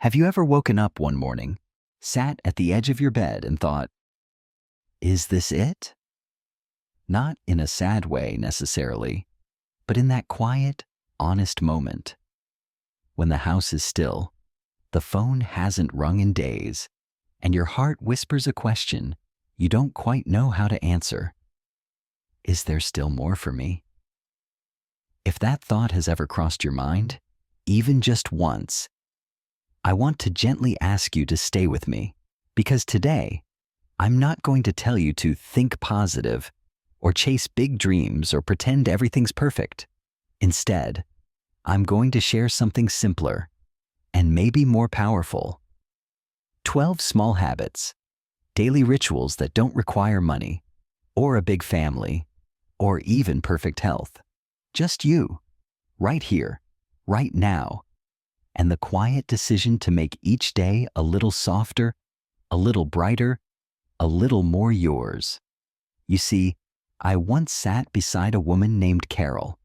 Have you ever woken up one morning, sat at the edge of your bed and thought, is this it? Not in a sad way necessarily, but in that quiet, honest moment. When the house is still, the phone hasn't rung in days, and your heart whispers a question you don't quite know how to answer. Is there still more for me? If that thought has ever crossed your mind, even just once, I want to gently ask you to stay with me, because today, I'm not going to tell you to think positive or chase big dreams or pretend everything's perfect. Instead, I'm going to share something simpler and maybe more powerful. 12 small habits, daily rituals that don't require money or a big family or even perfect health. Just you, right here, right now, and the quiet decision to make each day a little softer, a little brighter, a little more yours. You see, I once sat beside a woman named Carol.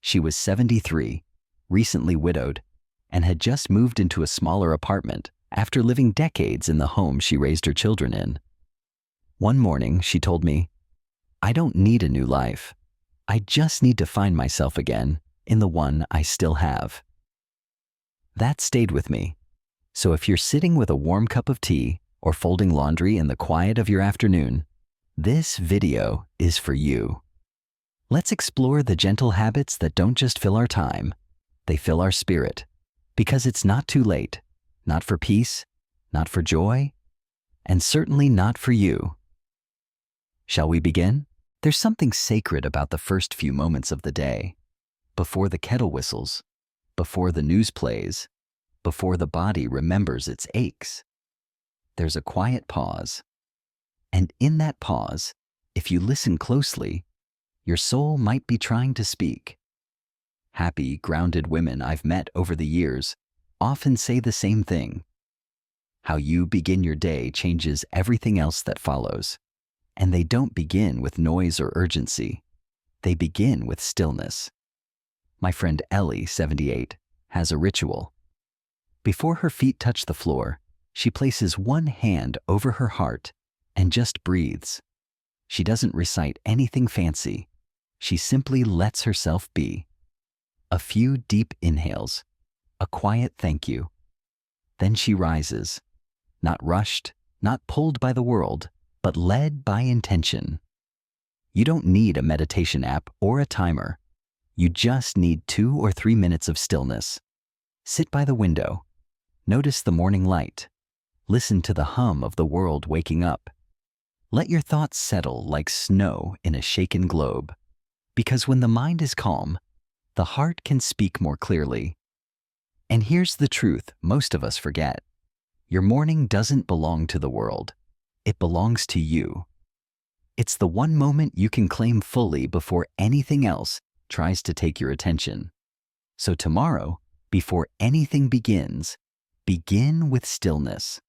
She was 73, recently widowed, and had just moved into a smaller apartment after living decades in the home she raised her children in. One morning, she told me, I don't need a new life. I just need to find myself again in the one I still have. That stayed with me. So if you're sitting with a warm cup of tea or folding laundry in the quiet of your afternoon, this video is for you. Let's explore the gentle habits that don't just fill our time, they fill our spirit. Because it's not too late, not for peace, not for joy, and certainly not for you. Shall we begin? There's something sacred about the first few moments of the day, before the kettle whistles, before the news plays, before the body remembers its aches. There's a quiet pause. And in that pause, if you listen closely, your soul might be trying to speak. Happy, grounded women I've met over the years often say the same thing. How you begin your day changes everything else that follows. And they don't begin with noise or urgency. They begin with stillness. My friend Ellie, 78, has a ritual. Before her feet touch the floor, she places one hand over her heart and just breathes. She doesn't recite anything fancy. She simply lets herself be. A few deep inhales, a quiet thank you. Then she rises, not rushed, not pulled by the world, but led by intention. You don't need a meditation app or a timer. You just need 2 or 3 minutes of stillness. Sit by the window. Notice the morning light. Listen to the hum of the world waking up. Let your thoughts settle like snow in a shaken globe. Because when the mind is calm, the heart can speak more clearly. And here's the truth most of us forget. Your morning doesn't belong to the world. It belongs to you. It's the one moment you can claim fully before anything else tries to take your attention. So tomorrow, before anything begins, begin with stillness.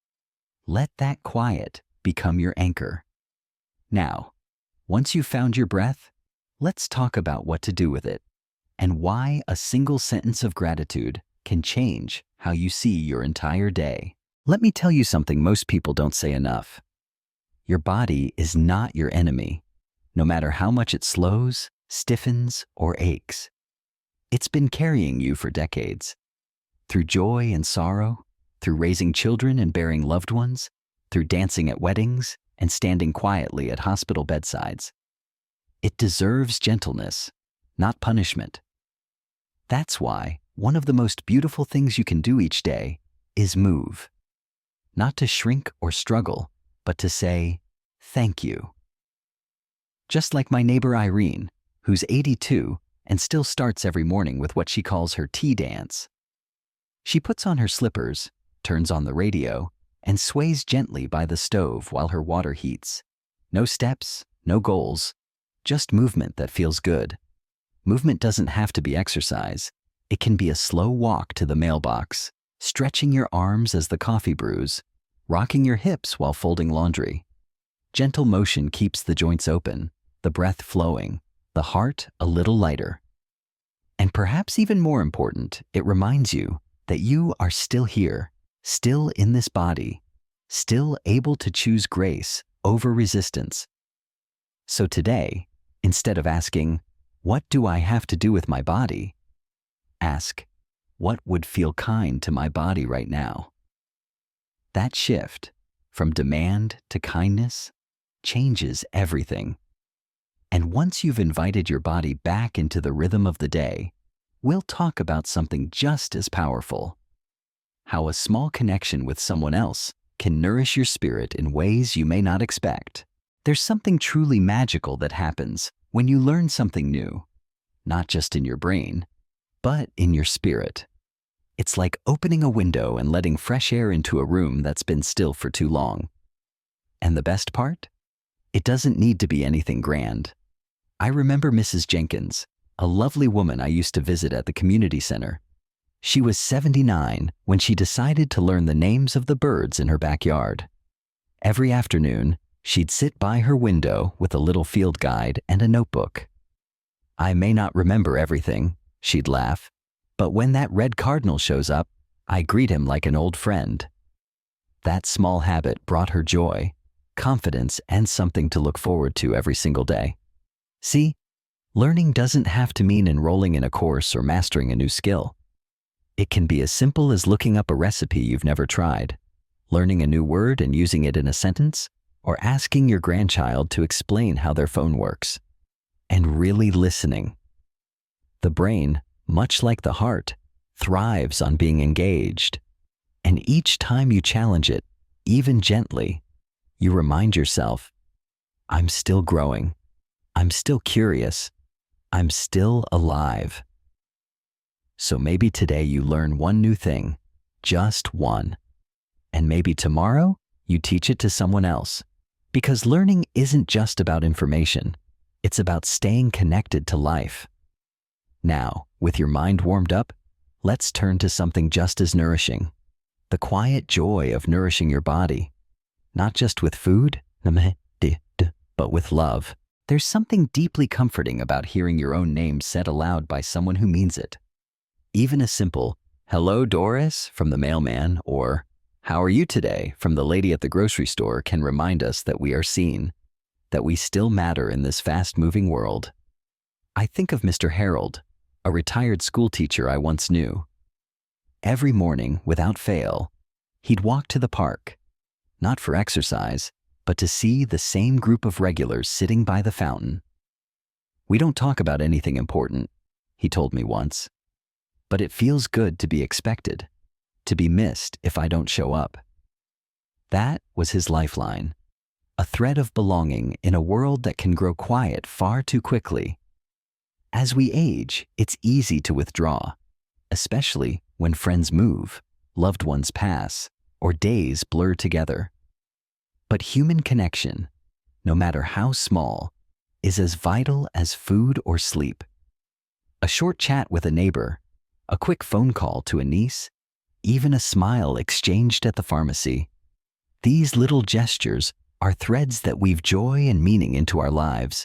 Let that quiet become your anchor. Now, once you've found your breath, let's talk about what to do with it and why a single sentence of gratitude can change how you see your entire day. Let me tell you something most people don't say enough. Your body is not your enemy, no matter how much it slows, stiffens, or aches. It's been carrying you for decades. Through joy and sorrow, through raising children and bearing loved ones, through dancing at weddings and standing quietly at hospital bedsides. It deserves gentleness, not punishment. That's why one of the most beautiful things you can do each day is move. Not to shrink or struggle, but to say, thank you. Just like my neighbor Irene, who's 82 and still starts every morning with what she calls her tea dance. She puts on her slippers, turns on the radio, and sways gently by the stove while her water heats. No steps, no goals, just movement that feels good. Movement doesn't have to be exercise. It can be a slow walk to the mailbox, stretching your arms as the coffee brews, rocking your hips while folding laundry. Gentle motion keeps the joints open, the breath flowing, the heart a little lighter. And perhaps even more important, it reminds you that you are still here, still in this body, still able to choose grace over resistance. So today, instead of asking, "What do I have to do with my body?" ask, "What would feel kind to my body right now?" That shift, from demand to kindness, changes everything. And once you've invited your body back into the rhythm of the day, we'll talk about something just as powerful: how a small connection with someone else can nourish your spirit in ways you may not expect. There's something truly magical that happens when you learn something new, not just in your brain, but in your spirit. It's like opening a window and letting fresh air into a room that's been still for too long. And the best part? It doesn't need to be anything grand. I remember Mrs. Jenkins, a lovely woman I used to visit at the community center. She was 79 when she decided to learn the names of the birds in her backyard. Every afternoon, she'd sit by her window with a little field guide and a notebook. "I may not remember everything," she'd laugh, "but when that red cardinal shows up, I greet him like an old friend." That small habit brought her joy, confidence, and something to look forward to every single day. See, learning doesn't have to mean enrolling in a course or mastering a new skill. It can be as simple as looking up a recipe you've never tried, learning a new word and using it in a sentence, or asking your grandchild to explain how their phone works. And really listening. The brain, much like the heart, thrives on being engaged. And each time you challenge it, even gently, you remind yourself, "I'm still growing. I'm still curious. I'm still alive." So maybe today you learn one new thing, just one. And maybe tomorrow you teach it to someone else. Because learning isn't just about information. It's about staying connected to life. Now, with your mind warmed up, let's turn to something just as nourishing: the quiet joy of nourishing your body. Not just with food, but with love. There's something deeply comforting about hearing your own name said aloud by someone who means it. Even a simple, "Hello, Doris," from the mailman, or "How are you today?" from the lady at the grocery store can remind us that we are seen, that we still matter in this fast-moving world. I think of Mr. Harold, a retired school teacher I once knew. Every morning, without fail, he'd walk to the park, not for exercise, but to see the same group of regulars sitting by the fountain. "We don't talk about anything important," he told me once, "but it feels good to be expected, to be missed if I don't show up." That was his lifeline, a thread of belonging in a world that can grow quiet far too quickly. As we age, it's easy to withdraw, especially when friends move, loved ones pass, or days blur together. But human connection, no matter how small, is as vital as food or sleep. A short chat with a neighbor, a quick phone call to a niece, even a smile exchanged at the pharmacy. These little gestures are threads that weave joy and meaning into our lives.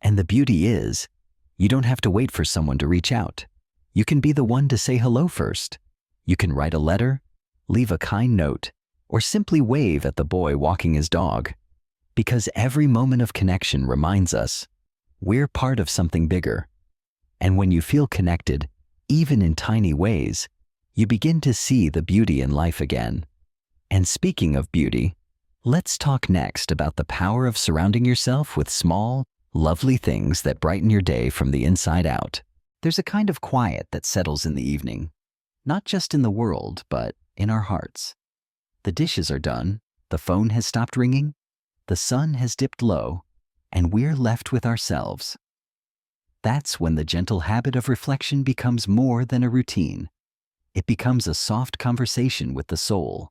And the beauty is, you don't have to wait for someone to reach out. You can be the one to say hello first. You can write a letter, leave a kind note, or simply wave at the boy walking his dog. Because every moment of connection reminds us we're part of something bigger. And when you feel connected, even in tiny ways, you begin to see the beauty in life again. And speaking of beauty, let's talk next about the power of surrounding yourself with small, lovely things that brighten your day from the inside out. There's a kind of quiet that settles in the evening, not just in the world, but in our hearts. The dishes are done, the phone has stopped ringing, the sun has dipped low, and we're left with ourselves. That's when the gentle habit of reflection becomes more than a routine. It becomes a soft conversation with the soul.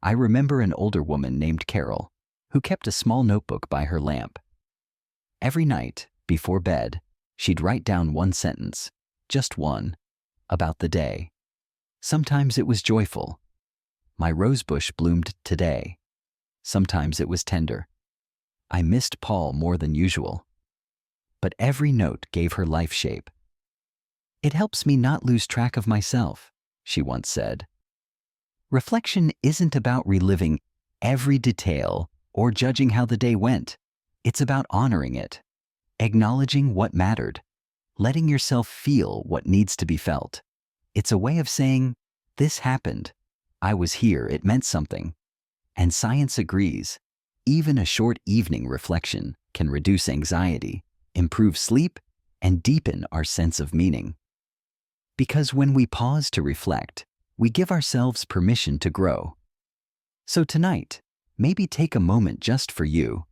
I remember an older woman named Carol, who kept a small notebook by her lamp. Every night, before bed, she'd write down one sentence, just one, about the day. Sometimes it was joyful. "My rosebush bloomed today." Sometimes it was tender. "I missed Paul more than usual." But every note gave her life shape. "It helps me not lose track of myself," she once said. Reflection isn't about reliving every detail or judging how the day went. It's about honoring it, acknowledging what mattered, letting yourself feel what needs to be felt. It's a way of saying, this happened, I was here, it meant something. And science agrees, even a short evening reflection can reduce anxiety, improve sleep, and deepen our sense of meaning. Because when we pause to reflect, we give ourselves permission to grow. So tonight, maybe take a moment just for you.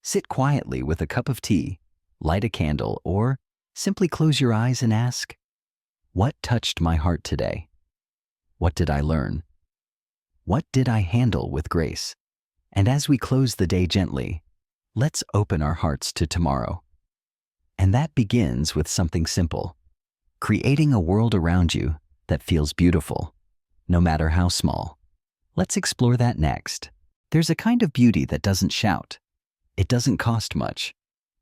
Sit quietly with a cup of tea, light a candle, or simply close your eyes and ask, what touched my heart today? What did I learn? What did I handle with grace? And as we close the day gently, let's open our hearts to tomorrow. And that begins with something simple, creating a world around you that feels beautiful, no matter how small. Let's explore that next. There's a kind of beauty that doesn't shout. It doesn't cost much.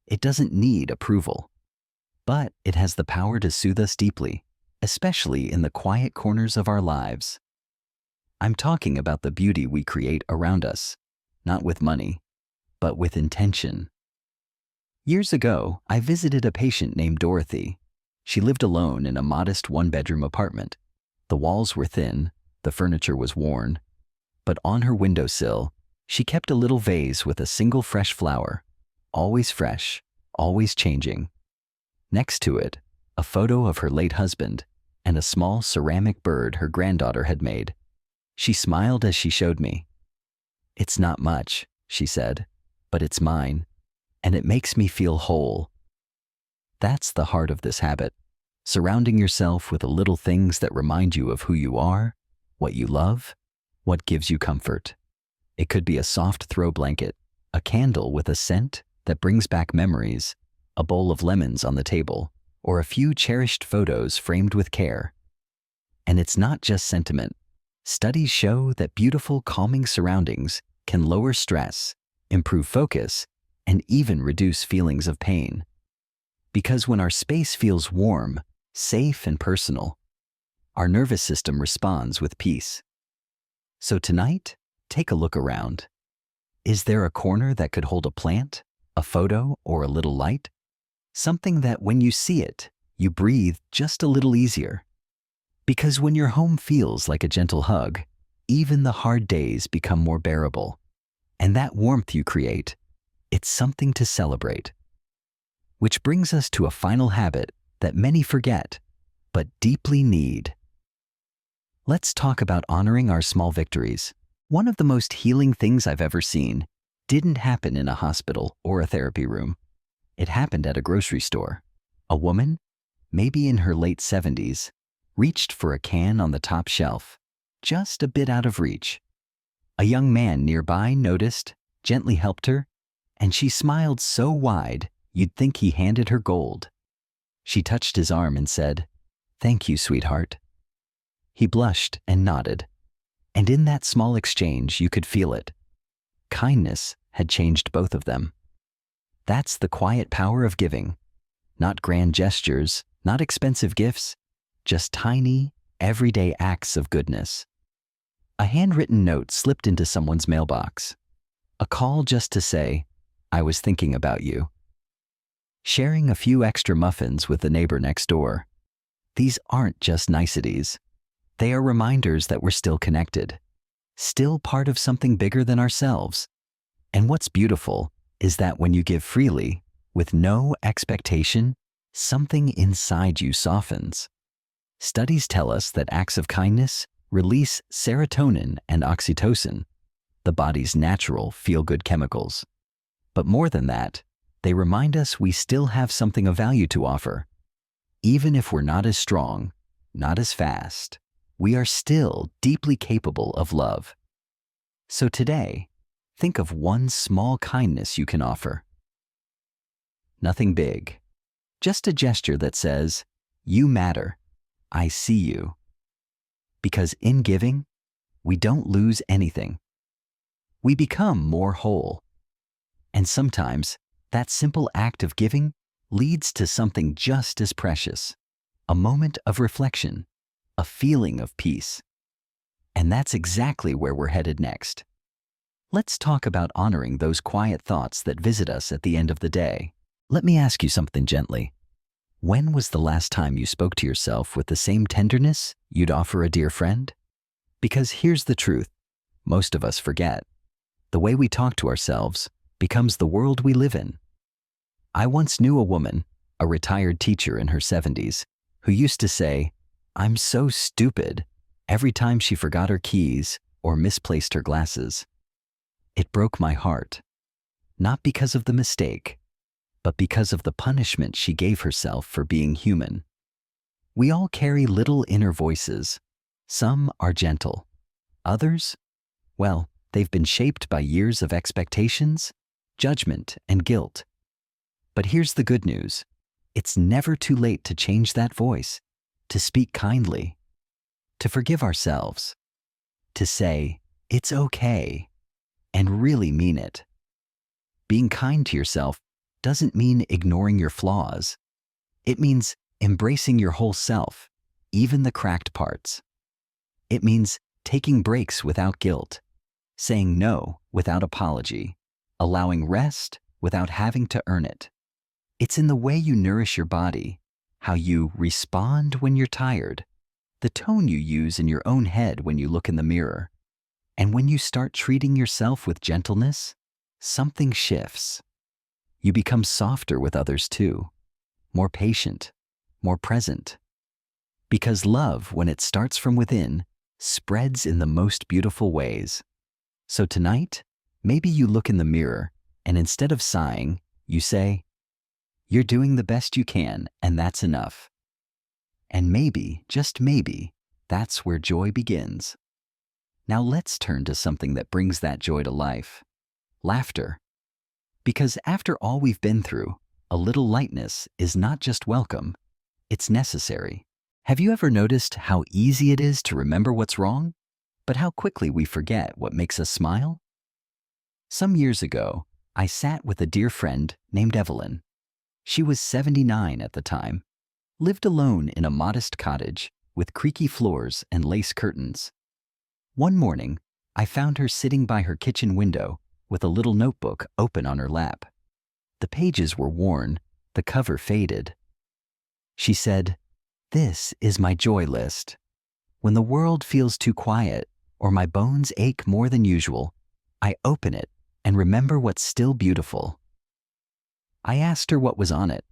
It doesn't need approval. But it has the power to soothe us deeply, especially in the quiet corners of our lives. I'm talking about the beauty we create around us, not with money, but with intention. Years ago, I visited a patient named Dorothy. She lived alone in a modest one-bedroom apartment. The walls were thin, the furniture was worn, but on her windowsill, she kept a little vase with a single fresh flower, always fresh, always changing. Next to it, a photo of her late husband and a small ceramic bird her granddaughter had made. She smiled as she showed me. "It's not much," she said, "but it's mine, and it makes me feel whole." That's the heart of this habit, surrounding yourself with the little things that remind you of who you are, what you love, what gives you comfort. It could be a soft throw blanket, a candle with a scent that brings back memories, a bowl of lemons on the table, or a few cherished photos framed with care. And it's not just sentiment. Studies show that beautiful, calming surroundings can lower stress, improve focus, and even reduce feelings of pain. Because when our space feels warm, safe, and personal, our nervous system responds with peace. So tonight, take a look around. Is there a corner that could hold a plant, a photo, or a little light? Something that when you see it, you breathe just a little easier. Because when your home feels like a gentle hug, even the hard days become more bearable. And that warmth you create, it's something to celebrate. Which brings us to a final habit that many forget, but deeply need. Let's talk about honoring our small victories. One of the most healing things I've ever seen didn't happen in a hospital or a therapy room. It happened at a grocery store. A woman, maybe in her late 70s, reached for a can on the top shelf, just a bit out of reach. A young man nearby noticed, gently helped her, and she smiled so wide you'd think he handed her gold. She touched his arm and said, "Thank you, sweetheart." He blushed and nodded, and in that small exchange you could feel it. Kindness had changed both of them. That's the quiet power of giving. Not grand gestures, not expensive gifts, just tiny, everyday acts of goodness. A handwritten note slipped into someone's mailbox. A call just to say, "I was thinking about you." Sharing a few extra muffins with the neighbor next door. These aren't just niceties. They are reminders that we're still connected, still part of something bigger than ourselves. And what's beautiful is that when you give freely, with no expectation, something inside you softens. Studies tell us that acts of kindness release serotonin and oxytocin, the body's natural feel-good chemicals. But more than that, they remind us we still have something of value to offer. Even if we're not as strong, not as fast, we are still deeply capable of love. So today, think of one small kindness you can offer. Nothing big, just a gesture that says, "You matter, I see you." Because in giving, we don't lose anything. We become more whole. And sometimes, that simple act of giving leads to something just as precious, a moment of reflection, a feeling of peace. And that's exactly where we're headed next. Let's talk about honoring those quiet thoughts that visit us at the end of the day. Let me ask you something gently. When was the last time you spoke to yourself with the same tenderness you'd offer a dear friend? Because here's the truth, most of us forget. The way we talk to ourselves becomes the world we live in. I once knew a woman, a retired teacher in her 70s, who used to say, "I'm so stupid," every time she forgot her keys or misplaced her glasses. It broke my heart, not because of the mistake, but because of the punishment she gave herself for being human. We all carry little inner voices. Some are gentle. Others, well, they've been shaped by years of expectations, judgment, and guilt. But here's the good news. It's never too late to change that voice, to speak kindly, to forgive ourselves, to say, "It's okay," and really mean it. Being kind to yourself doesn't mean ignoring your flaws. It means embracing your whole self, even the cracked parts. It means taking breaks without guilt, saying no without apology, allowing rest without having to earn it. It's in the way you nourish your body, how you respond when you're tired, the tone you use in your own head when you look in the mirror. And when you start treating yourself with gentleness, something shifts. You become softer with others too, more patient, more present. Because love, when it starts from within, spreads in the most beautiful ways. So tonight, maybe you look in the mirror and instead of sighing, you say, "You're doing the best you can, and that's enough." And maybe, just maybe, that's where joy begins. Now let's turn to something that brings that joy to life. Laughter. Because after all we've been through, a little lightness is not just welcome, it's necessary. Have you ever noticed how easy it is to remember what's wrong, but how quickly we forget what makes us smile? Some years ago, I sat with a dear friend named Evelyn. She was 79 at the time, lived alone in a modest cottage with creaky floors and lace curtains. One morning, I found her sitting by her kitchen window with a little notebook open on her lap. The pages were worn, the cover faded. She said, "This is my joy list. When the world feels too quiet or my bones ache more than usual, I open it and remember what's still beautiful." I asked her what was on it.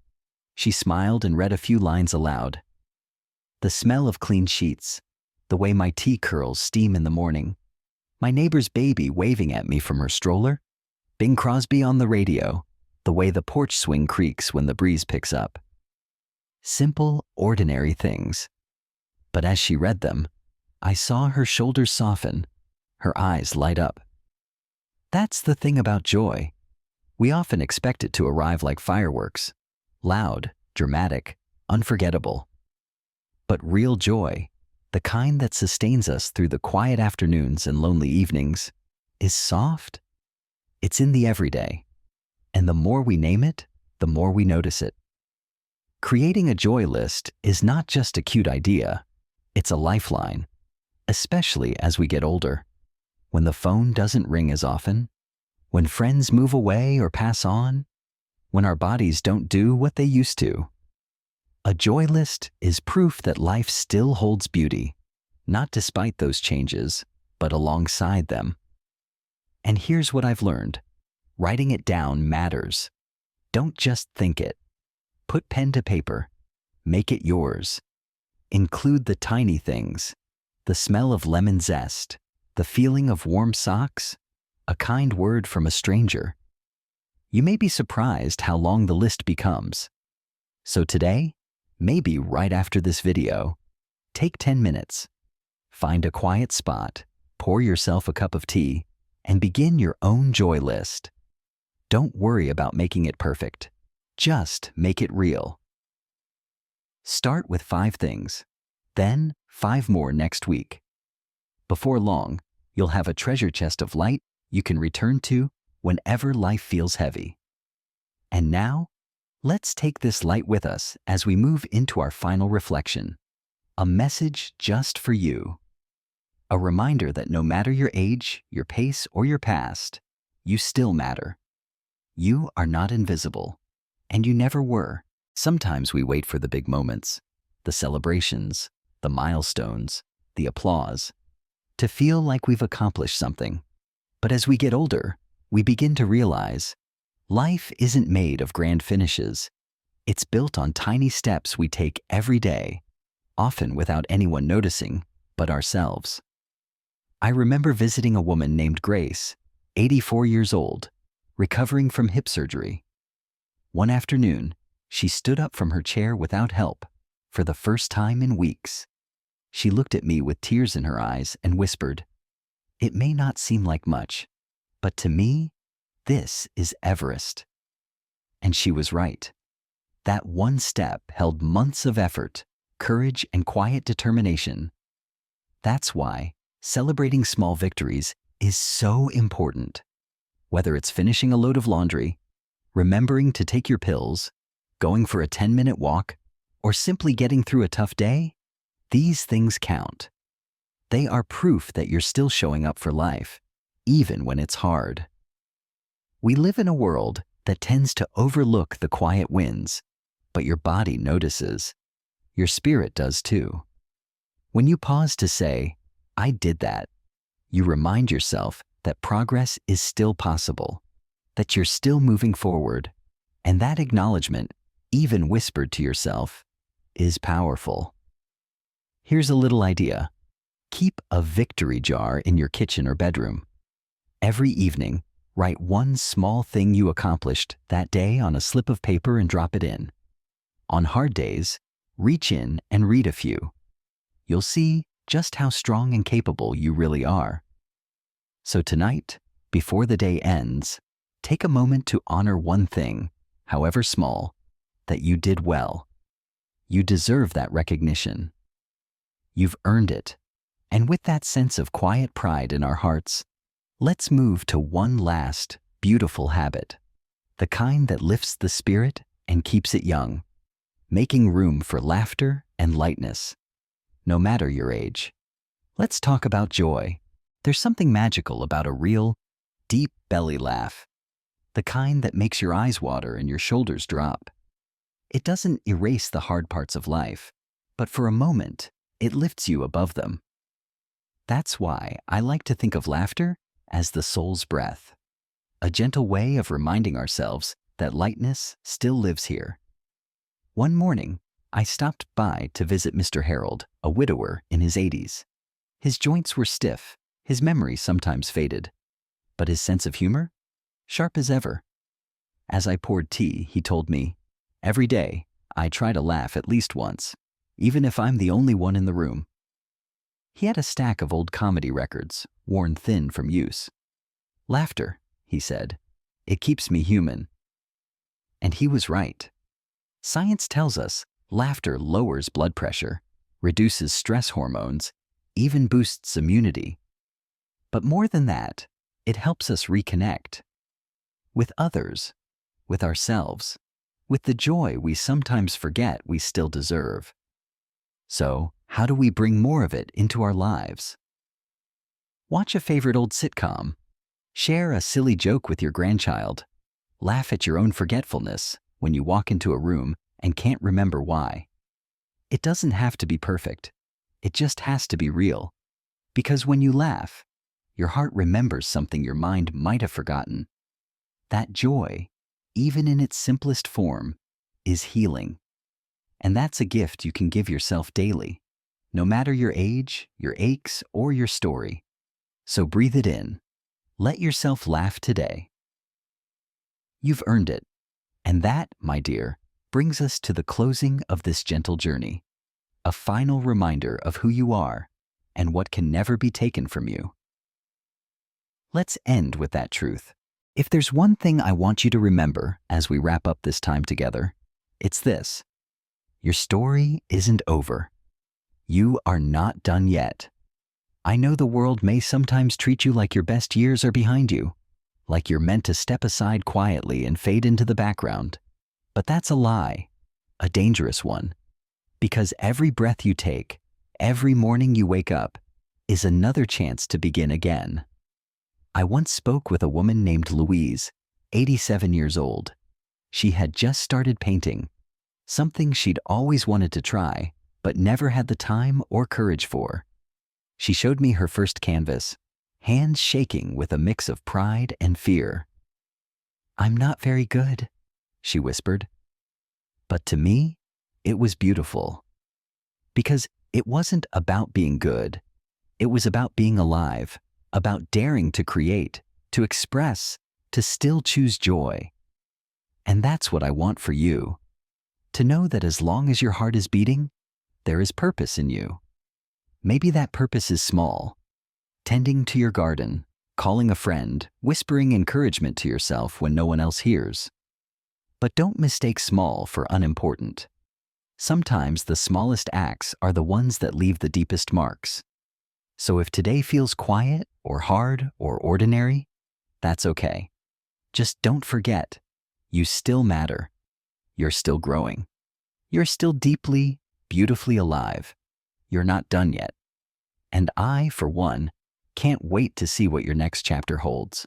She smiled and read a few lines aloud. "The smell of clean sheets, the way my tea curls steam in the morning, my neighbor's baby waving at me from her stroller, Bing Crosby on the radio, the way the porch swing creaks when the breeze picks up." Simple, ordinary things. But as she read them, I saw her shoulders soften, her eyes light up. That's the thing about joy. We often expect it to arrive like fireworks, loud, dramatic, unforgettable. But real joy, the kind that sustains us through the quiet afternoons and lonely evenings, is soft. It's in the everyday. And the more we name it, the more we notice it. Creating a joy list is not just a cute idea, it's a lifeline, especially as we get older. When the phone doesn't ring as often, when friends move away or pass on, when our bodies don't do what they used to. A joy list is proof that life still holds beauty, not despite those changes, but alongside them. And here's what I've learned. Writing it down matters. Don't just think it. Put pen to paper. Make it yours. Include the tiny things, the smell of lemon zest, the feeling of warm socks, a kind word from a stranger. You may be surprised how long the list becomes. So today, maybe right after this video, take 10 minutes. Find a quiet spot, pour yourself a cup of tea, and begin your own joy list. Don't worry about making it perfect. Just make it real. Start with 5 things, then 5 more next week. Before long, you'll have a treasure chest of light you can return to whenever life feels heavy. And now, let's take this light with us as we move into our final reflection. A message just for you. A reminder that no matter your age, your pace, or your past, you still matter. You are not invisible, and you never were. Sometimes we wait for the big moments, the celebrations, the milestones, the applause, to feel like we've accomplished something. But as we get older, we begin to realize life isn't made of grand finishes. It's built on tiny steps we take every day, often without anyone noticing but ourselves. I remember visiting a woman named Grace, 84 years old, recovering from hip surgery. One afternoon, she stood up from her chair without help for the first time in weeks. She looked at me with tears in her eyes and whispered, "It may not seem like much, but to me, this is Everest." And she was right. That one step held months of effort, courage, and quiet determination. That's why celebrating small victories is so important. Whether it's finishing a load of laundry, remembering to take your pills, going for a 10-minute walk, or simply getting through a tough day, these things count. They are proof that you're still showing up for life, even when it's hard. We live in a world that tends to overlook the quiet wins, but your body notices. Your spirit does too. When you pause to say, "I did that," you remind yourself that progress is still possible, that you're still moving forward, and that acknowledgement, even whispered to yourself, is powerful. Here's a little idea. Keep a victory jar in your kitchen or bedroom. Every evening, write one small thing you accomplished that day on a slip of paper and drop it in. On hard days, reach in and read a few. You'll see just how strong and capable you really are. So tonight, before the day ends, take a moment to honor one thing, however small, that you did well. You deserve that recognition. You've earned it. And with that sense of quiet pride in our hearts, let's move to one last, beautiful habit, the kind that lifts the spirit and keeps it young, making room for laughter and lightness, no matter your age. Let's talk about joy. There's something magical about a real, deep belly laugh, the kind that makes your eyes water and your shoulders drop. It doesn't erase the hard parts of life, but for a moment, it lifts you above them. That's why I like to think of laughter as the soul's breath, a gentle way of reminding ourselves that lightness still lives here. One morning, I stopped by to visit Mr. Harold, a widower in his 80s. His joints were stiff, his memory sometimes faded, but his sense of humor? Sharp as ever. As I poured tea, he told me, "Every day, I try to laugh at least once, even if I'm the only one in the room." He had a stack of old comedy records, worn thin from use. "Laughter," he said, "it keeps me human." And he was right. Science tells us laughter lowers blood pressure, reduces stress hormones, even boosts immunity. But more than that, it helps us reconnect with others, with ourselves, with the joy we sometimes forget we still deserve. So, how do we bring more of it into our lives? Watch a favorite old sitcom. Share a silly joke with your grandchild. Laugh at your own forgetfulness when you walk into a room and can't remember why. It doesn't have to be perfect. It just has to be real. Because when you laugh, your heart remembers something your mind might have forgotten. That joy, even in its simplest form, is healing. And that's a gift you can give yourself daily, no matter your age, your aches, or your story. So breathe it in. Let yourself laugh today. You've earned it. And that, my dear, brings us to the closing of this gentle journey. A final reminder of who you are and what can never be taken from you. Let's end with that truth. If there's one thing I want you to remember as we wrap up this time together, it's this. Your story isn't over. You are not done yet. I know the world may sometimes treat you like your best years are behind you, like you're meant to step aside quietly and fade into the background. But that's a lie, a dangerous one. Because every breath you take, every morning you wake up, is another chance to begin again. I once spoke with a woman named Louise, 87 years old. She had just started painting, something she'd always wanted to try, but never had the time or courage for. She showed me her first canvas, hands shaking with a mix of pride and fear. "I'm not very good," she whispered. But to me, it was beautiful. Because it wasn't about being good. It was about being alive, about daring to create, to express, to still choose joy. And that's what I want for you. To know that as long as your heart is beating, there is purpose in you. Maybe that purpose is small. Tending to your garden, calling a friend, whispering encouragement to yourself when no one else hears. But don't mistake small for unimportant. Sometimes the smallest acts are the ones that leave the deepest marks. So if today feels quiet or hard or ordinary, that's okay. Just don't forget, you still matter. You're still growing. You're still deeply, beautifully alive. You're not done yet. And I, for one, can't wait to see what your next chapter holds.